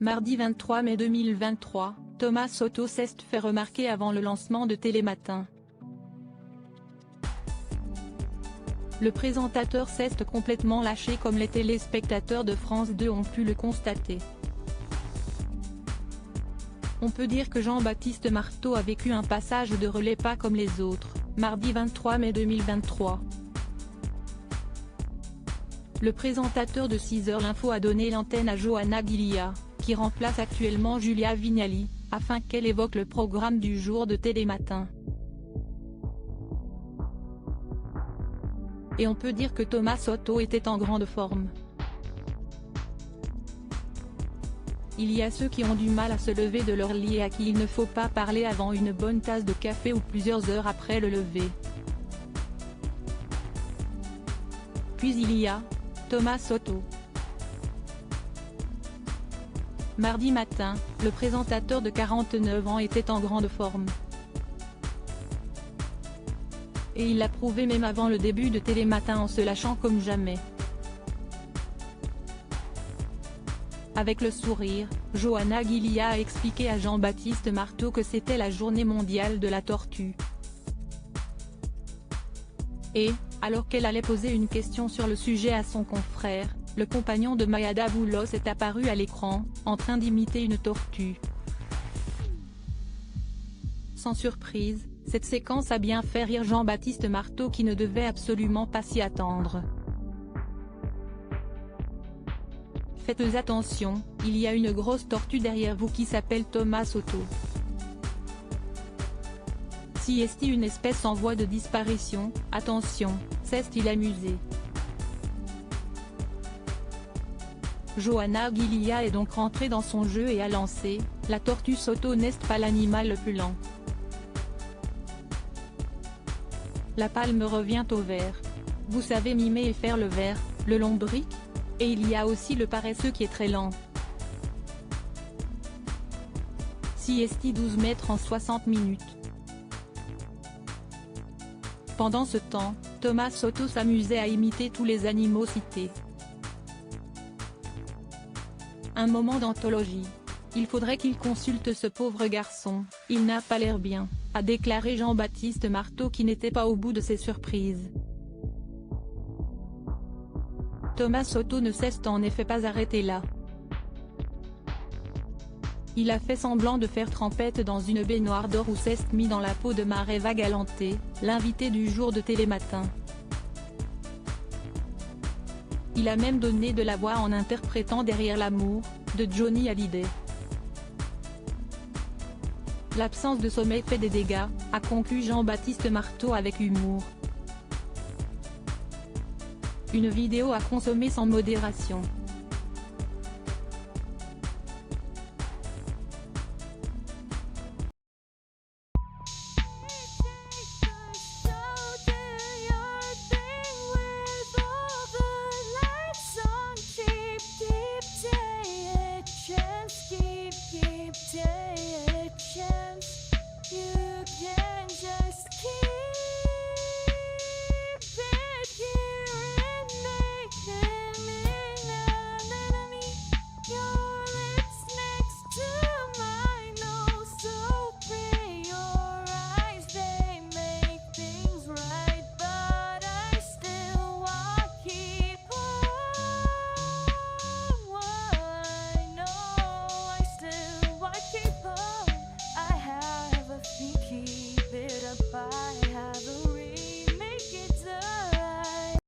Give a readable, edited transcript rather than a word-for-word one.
Mardi 23 mai 2023, Thomas Soto s'est fait remarquer avant le lancement de Télématin. Le présentateur s'est complètement lâché comme les téléspectateurs de France 2 ont pu le constater. On peut dire que Jean-Baptiste Marteau a vécu un passage de relais pas comme les autres, mardi 23 mai 2023. Le présentateur de 6h L'Info a donné l'antenne à Johanna Gillia, qui remplace actuellement Julia Vignali, afin qu'elle évoque le programme du jour de Télématin. Et on peut dire que Thomas Soto était en grande forme. Il y a ceux qui ont du mal à se lever de leur lit et à qui il ne faut pas parler avant une bonne tasse de café ou plusieurs heures après le lever. Puis il y a Thomas Soto. Mardi matin, le présentateur de 49 ans était en grande forme. Et il l'a prouvé même avant le début de Télématin en se lâchant comme jamais. Avec le sourire, Johanna Gillia a expliqué à Jean-Baptiste Marteau que c'était la journée mondiale de la tortue. Et, alors qu'elle allait poser une question sur le sujet à son confrère, le compagnon de Mayada Boulos est apparu à l'écran, en train d'imiter une tortue. Sans surprise, cette séquence a bien fait rire Jean-Baptiste Marteau qui ne devait absolument pas s'y attendre. Faites attention, il y a une grosse tortue derrière vous qui s'appelle Thomas Soto. Si est une espèce en voie de disparition, attention, s'est-il amusé. Johanna Gillia est donc rentrée dans son jeu et a lancé « La tortue Soto n'est pas l'animal le plus lent. La palme revient au vert. Vous savez mimer et faire le vert, le lombric. Et il y a aussi le paresseux qui est très lent. Si est 12 mètres en 60 minutes. » Pendant ce temps, Thomas Soto s'amusait à imiter tous les animaux cités. Un moment d'anthologie. Il faudrait qu'il consulte ce pauvre garçon, il n'a pas l'air bien, a déclaré Jean-Baptiste Marteau qui n'était pas au bout de ses surprises. Thomas Soto ne s'est en effet pas arrêté là. Il a fait semblant de faire trempette dans une baignoire d'or ou s'est mis dans la peau de Mareva Galanté, l'invité du jour de Télématin. Il a même donné de la voix en interprétant Derrière l'amour, de Johnny Hallyday. L'absence de sommeil fait des dégâts, a conclu Jean-Baptiste Marteau avec humour. Une vidéo à consommer sans modération.